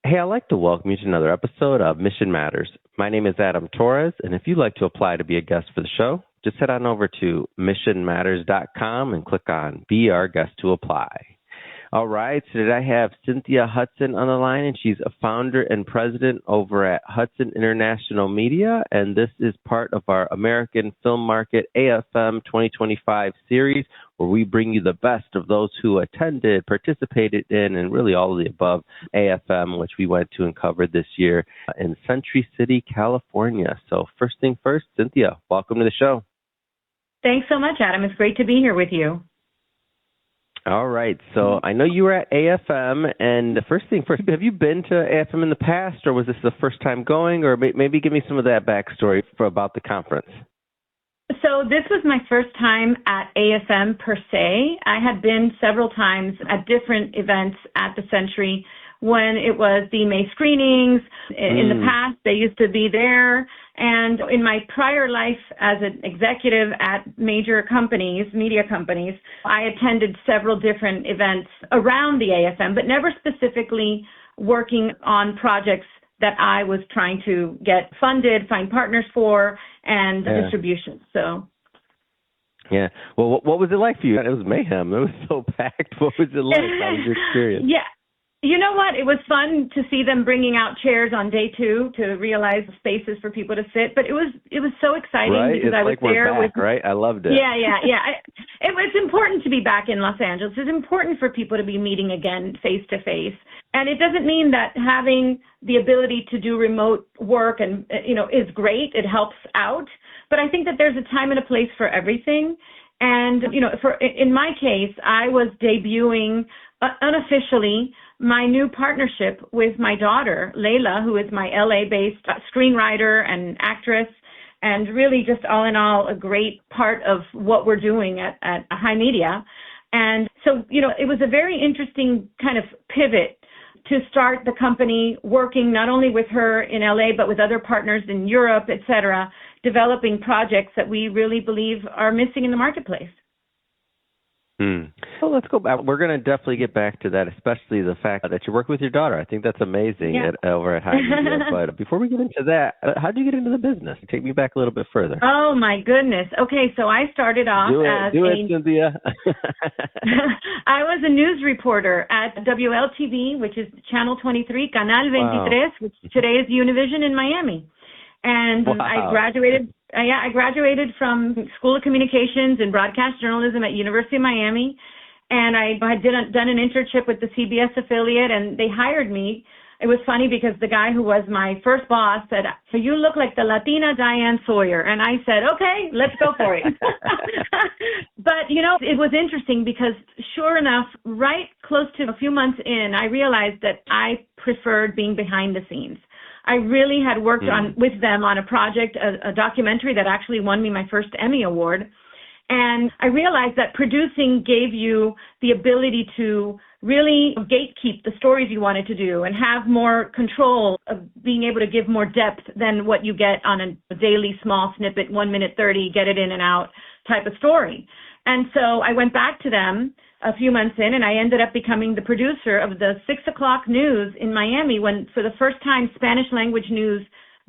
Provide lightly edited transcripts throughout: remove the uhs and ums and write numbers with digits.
Hey, I'd like to welcome you to another episode of Mission Matters. My name is Adam Torres, and if you'd like to apply to be a guest for the show, just head on over to missionmatters.com and click on Be Our Guest to apply. All right, so today I have Cynthia Hudson on the line, and she's a founder and president over at Hudson International Media, and this is part of our American Film Market AFM 2025 series, where we bring you the best of those who attended, participated in, and really all of the above AFM, which we went to and covered this year in Century City, California. So first thing first, Cynthia, welcome to the show. Thanks so much, Adam. It's great to be here with you. All right. So I know you were at AFM, and the first thing first, have you been to AFM in the past, or was this the first time going, or maybe give me some of that backstory about the conference? So this was my first time at AFM per se. I had been several times at different events at the Century when it was the May screenings. In the past, they used to be there. And in my prior life as an executive at major companies, media companies, I attended several different events around the AFM, but never specifically working on projects that I was trying to get funded, find partners for, and distribution. So. Yeah. Well, what was it like for you? It was mayhem. It was so packed. What was it like? How was your experience? Yeah. You know what? It was fun to see them bringing out chairs on day two to realize spaces for people to sit. But it was so exciting because I was there with. Right? I loved it. Yeah. It was important to be back in Los Angeles. It's important for people to be meeting again face to face. And it doesn't mean that having the ability to do remote work and is great. It helps out. But I think that there's a time and a place for everything. And in my case, I was debuting unofficially my new partnership with my daughter, Layla, who is my LA-based screenwriter and actress, and really just all in all a great part of what we're doing at High Media. And so, it was a very interesting kind of pivot to start the company working not only with her in LA, but with other partners in Europe, et cetera, developing projects that we really believe are missing in the marketplace. Well, let's go back. We're going to definitely get back to that, especially the fact that you work with your daughter. I think that's amazing over at High Media. But before we get into that, how did you get into the business? Take me back a little bit further. Oh, my goodness. Okay, so I started off Do it, Cynthia. I was a news reporter at WLTV, which is Channel 23, Canal 23, which today is Univision in Miami. And I graduated from School of Communications and Broadcast Journalism at University of Miami, and I had done an internship with the CBS affiliate, and they hired me. It was funny because the guy who was my first boss said, "So you look like the Latina Diane Sawyer," and I said, "Okay, let's go for it." But it was interesting because sure enough, right close to a few months in, I realized that I preferred being behind the scenes. I really had worked with them on a project, a documentary that actually won me my first Emmy Award. And I realized that producing gave you the ability to really gatekeep the stories you wanted to do and have more control of being able to give more depth than what you get on a daily small snippet, 1 minute 30, get it in and out type of story. And so I went back to them a few months in, and I ended up becoming the producer of the 6 o'clock news in Miami when, for the first time, Spanish language news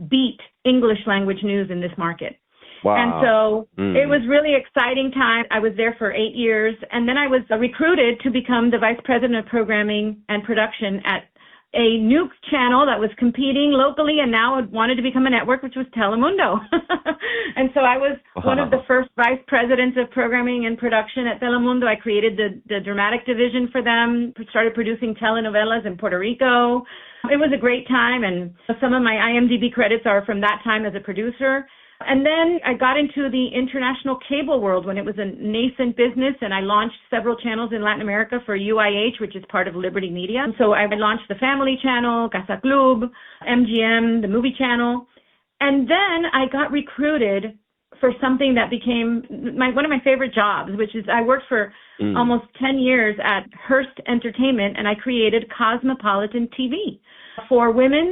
beat English language news in this market. Wow. And so it was really exciting time. I was there for 8 years, and then I was recruited to become the vice president of programming and production at a new channel that was competing locally and now wanted to become a network, which was Telemundo. And so I was one of the first vice presidents of programming and production at Telemundo. I created the dramatic division for them, started producing telenovelas in Puerto Rico. It was a great time, and some of my IMDb credits are from that time as a producer. And then I got into the international cable world when it was a nascent business, and I launched several channels in Latin America for UIH, which is part of Liberty Media. So I launched the Family Channel, Casa Club, MGM, the Movie Channel. And then I got recruited for something that became one of my favorite jobs, which is I worked for almost 10 years at Hearst Entertainment, and I created Cosmopolitan TV for women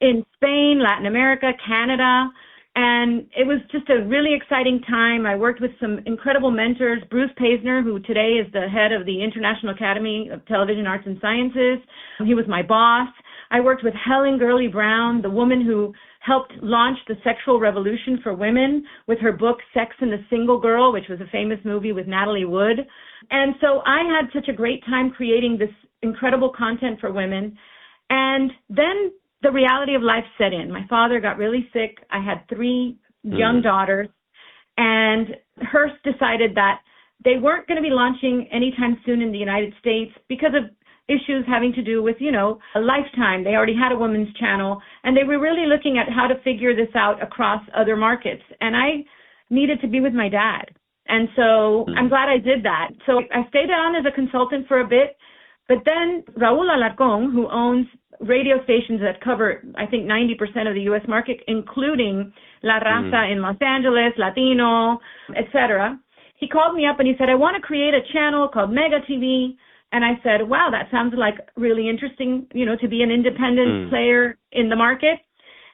in Spain, Latin America, Canada. And it was just a really exciting time. I worked with some incredible mentors, Bruce Paisner, who today is the head of the International Academy of Television Arts and Sciences. He was my boss. I worked with Helen Gurley Brown, the woman who helped launch the sexual revolution for women with her book, Sex and the Single Girl, which was a famous movie with Natalie Wood. And so I had such a great time creating this incredible content for women. And then the reality of life set in. My father got really sick. I had 3 young daughters. And Hearst decided that they weren't going to be launching anytime soon in the United States because of issues having to do with, a Lifetime. They already had a women's channel, and they were really looking at how to figure this out across other markets. And I needed to be with my dad. And so I'm glad I did that. So I stayed on as a consultant for a bit, but then Raul Alarcón, who owns radio stations that cover, I think, 90% of the U.S. market, including La Raza in Los Angeles, Latino, etc., he called me up and he said, I want to create a channel called Mega TV. And I said, wow, that sounds like really interesting, to be an independent player in the market.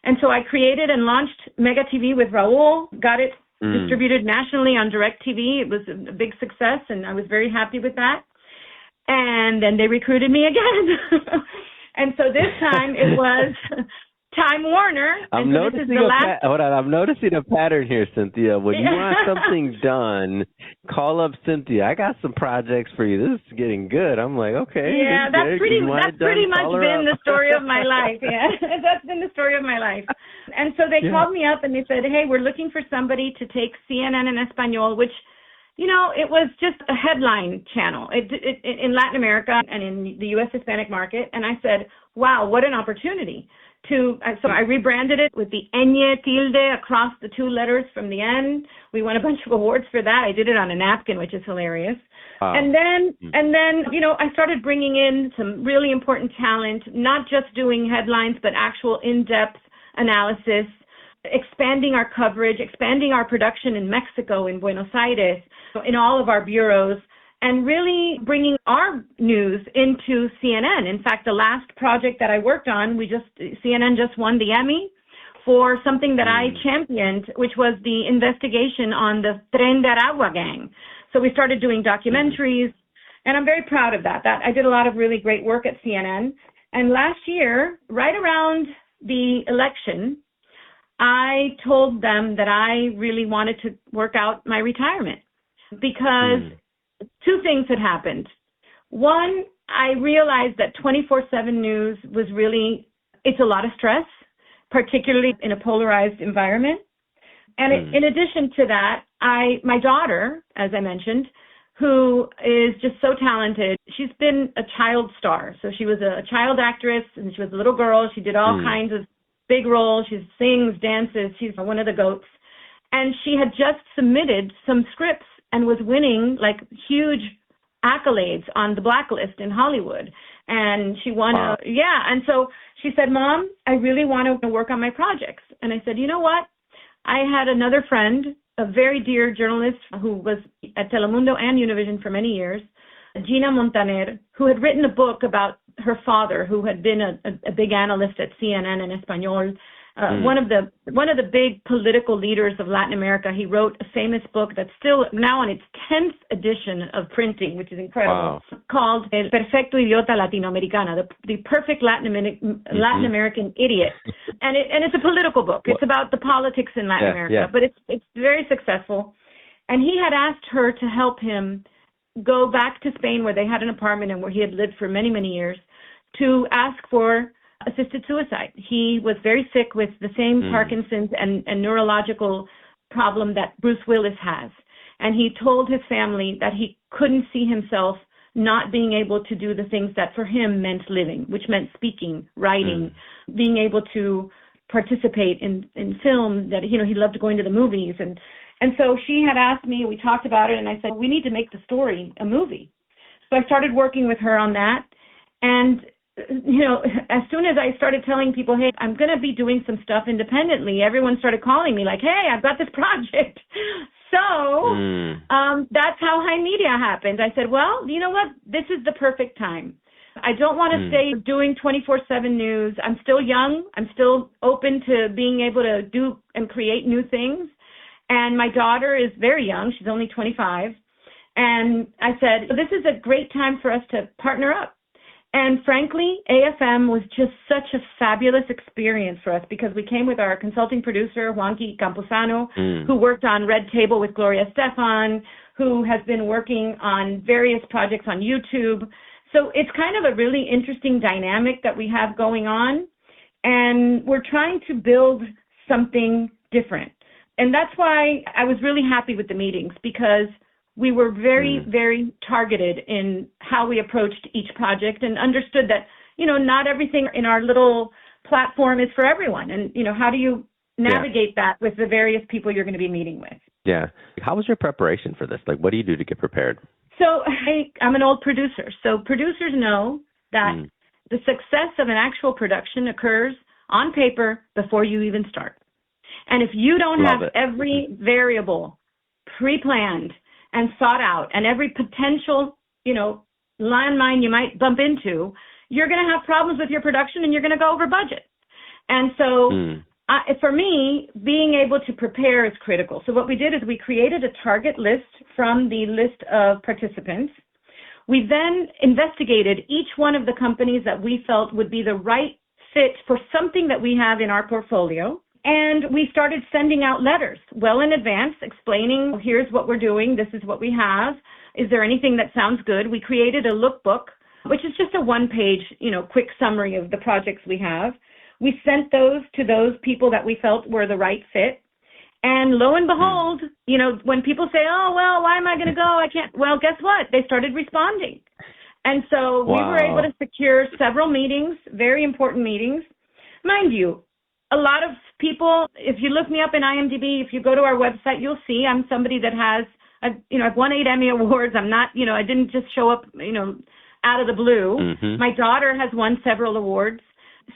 And so I created and launched Mega TV with Raul, got it distributed nationally on DirecTV. It was a big success, and I was very happy with that. And then they recruited me again. And so this time it was Time Warner. I'm noticing a pattern here, Cynthia. When you want something done, call up Cynthia. I got some projects for you. This is getting good. I'm like, okay. Yeah, that's pretty much been the story of my life. Yeah, that's been the story of my life. And so they called me up and they said, hey, we're looking for somebody to take CNN in Español, which, it was just a headline channel in Latin America and in the U.S. Hispanic market. And I said, wow, what an opportunity. So I rebranded it with the ñ tilde across the 2 letters from the end. We won a bunch of awards for that. I did it on a napkin, which is hilarious. And then, I started bringing in some really important talent, not just doing headlines, but actual in-depth analysis, expanding our coverage, expanding our production in Mexico, in Buenos Aires, in all of our bureaus, and really bringing our news into CNN. In fact, the last project that I worked on, CNN just won the Emmy for something that I championed, which was the investigation on the Tren de Aragua gang. So we started doing documentaries, and I'm very proud of that. I did a lot of really great work at CNN. And last year, right around the election, I told them that I really wanted to work out my retirement because 2 things had happened. One, I realized that 24/7 news was it's a lot of stress, particularly in a polarized environment. And in addition to that, my daughter, as I mentioned, who is just so talented, she's been a child star. So she was a child actress, and she was a little girl. She did all kinds of big roles. She sings, dances. She's one of the GOATs. And she had just submitted some scripts and was winning huge accolades on the Blacklist in Hollywood. And she won and so she said, Mom, I really want to work on my projects. And I said, you know what? I had another friend, a very dear journalist who was at Telemundo and Univision for many years, Gina Montaner, who had written a book about her father, who had been a big analyst at CNN and Español, one of the big political leaders of Latin America. He wrote a famous book that's still now on its 10th edition of printing, which is incredible, called El Perfecto Idiota Latinoamericana, the perfect Latin American idiot. And it's a political book. It's about the politics in Latin America, but it's very successful. And he had asked her to help him go back to Spain, where they had an apartment and where he had lived for many, many years, to ask for assisted suicide. He was very sick with the same Parkinson's and neurological problem that Bruce Willis has. And he told his family that he couldn't see himself not being able to do the things that for him meant living, which meant speaking, writing, being able to participate in film, that, he loved going to the movies. And so she had asked me, we talked about it, and I said, we need to make the story a movie. So I started working with her on that. And as soon as I started telling people, hey, I'm going to be doing some stuff independently, everyone started calling me like, hey, I've got this project. So that's how High Media happened. I said, well, you know what? This is the perfect time. I don't want to stay doing 24/7 news. I'm still young. I'm still open to being able to do and create new things. And my daughter is very young. She's only 25. And I said, this is a great time for us to partner up. And frankly, AFM was just such a fabulous experience for us because we came with our consulting producer, Juanqui Camposano, who worked on Red Table with Gloria Estefan, who has been working on various projects on YouTube. So it's kind of a really interesting dynamic that we have going on. And we're trying to build something different. And that's why I was really happy with the meetings, because we were very, very targeted in how we approached each project and understood that, not everything in our little platform is for everyone. And, how do you navigate that with the various people you're going to be meeting with? Yeah. How was your preparation for this? Like, what do you do to get prepared? So I'm an old producer. So producers know that the success of an actual production occurs on paper before you even start. And if you don't have every variable pre-planned and thought out, and every potential, landmine you might bump into, you're going to have problems with your production and you're going to go over budget. And so for me, being able to prepare is critical. So what we did is we created a target list from the list of participants. We then investigated each one of the companies that we felt would be the right fit for something that we have in our portfolio. And we started sending out letters well in advance explaining, here's what we're doing, this is what we have. Is there anything that sounds good? We created a lookbook, which is just a one-page, quick summary of the projects we have. We sent those to those people that we felt were the right fit. And lo and behold, when people say, oh, well, why am I going to go? I can't. Well, guess what? They started responding. And so we were able to secure several meetings, very important meetings. Mind you, a lot of people, if you look me up in IMDb, if you go to our website, you'll see I'm somebody that has, I've won 8 Emmy Awards. I'm not, I didn't just show up, out of the blue. My daughter has won several awards.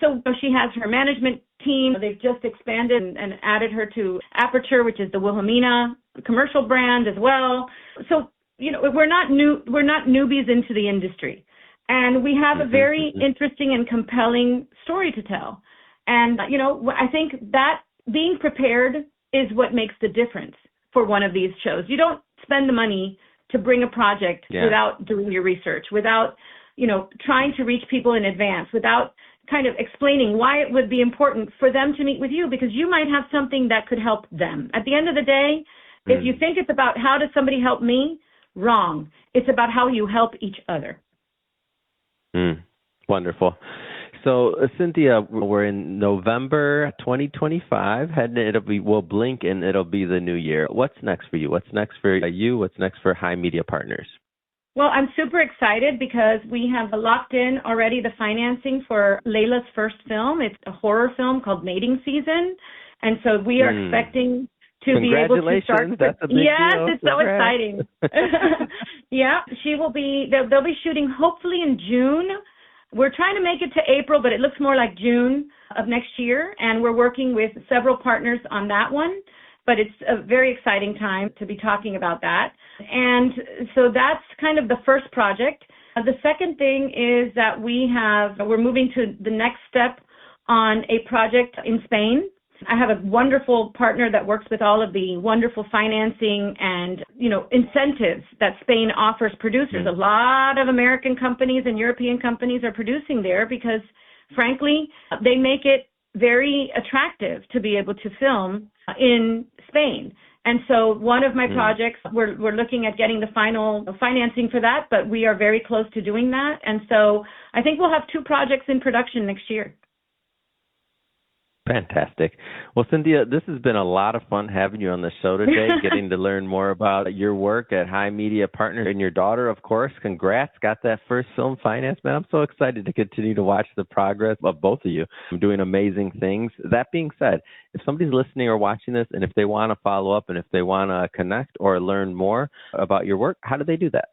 So she has her management team. They've just expanded and added her to Aperture, which is the Wilhelmina commercial brand as well. So, we're not newbies into the industry. And we have a very interesting and compelling story to tell. And, I think that being prepared is what makes the difference for one of these shows. You don't spend the money to bring a project without doing your research, without, trying to reach people in advance, without kind of explaining why it would be important for them to meet with you, because you might have something that could help them. At the end of the day, if you think it's about how does somebody help me, wrong. It's about how you help each other. Wonderful. So, Cynthia, we're in November 2025, we'll blink and it'll be the new year. What's next for you? What's next for you? What's next for High Media Partners? Well, I'm super excited because we have locked in already the financing for Layla's first film. It's a horror film called Mating Season. And so we are expecting to be able to start. That's a big deal. It's so exciting. Yeah, they'll be shooting hopefully in June. We're trying to make it to April, but it looks more like June of next year, and we're working with several partners on that one. But it's a very exciting time to be talking about that. And so that's kind of the first project. The second thing is that we're moving to the next step on a project in Spain. I have a wonderful partner that works with all of the wonderful financing and, incentives that Spain offers producers. A lot of American companies and European companies are producing there because, frankly, they make it very attractive to be able to film in Spain. And so one of my projects, we're looking at getting the final financing for that, but we are very close to doing that. And so I think we'll have 2 projects in production next year. Fantastic. Well, Cynthia, this has been a lot of fun having you on the show today, getting to learn more about your work at High Media Partners and your daughter, of course. Congrats. Got that first film finance, man. I'm so excited to continue to watch the progress of both of you. I'm doing amazing things. That being said, if somebody's listening or watching this, and if they want to follow up and if they want to connect or learn more about your work, how do they do that?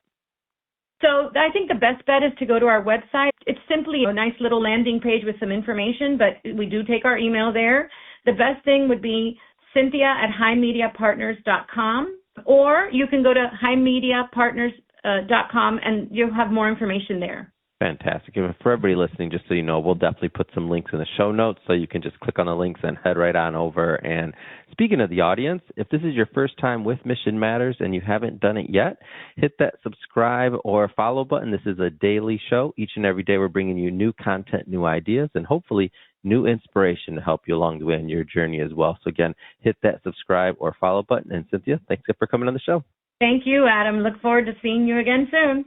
So I think the best bet is to go to our website. It's simply a nice little landing page with some information, but we do take our email there. The best thing would be Cynthia@highmediapartners.com, or you can go to highmediapartners.com and you'll have more information there. Fantastic. And for everybody listening, just so you know, we'll definitely put some links in the show notes so you can just click on the links and head right on over. And speaking of the audience, if this is your first time with Mission Matters and you haven't done it yet, hit that subscribe or follow button. This is a daily show. Each and every day we're bringing you new content, new ideas, and hopefully new inspiration to help you along the way in your journey as well. So again, hit that subscribe or follow button. And Cynthia, thanks for coming on the show. Thank you, Adam. Look forward to seeing you again soon.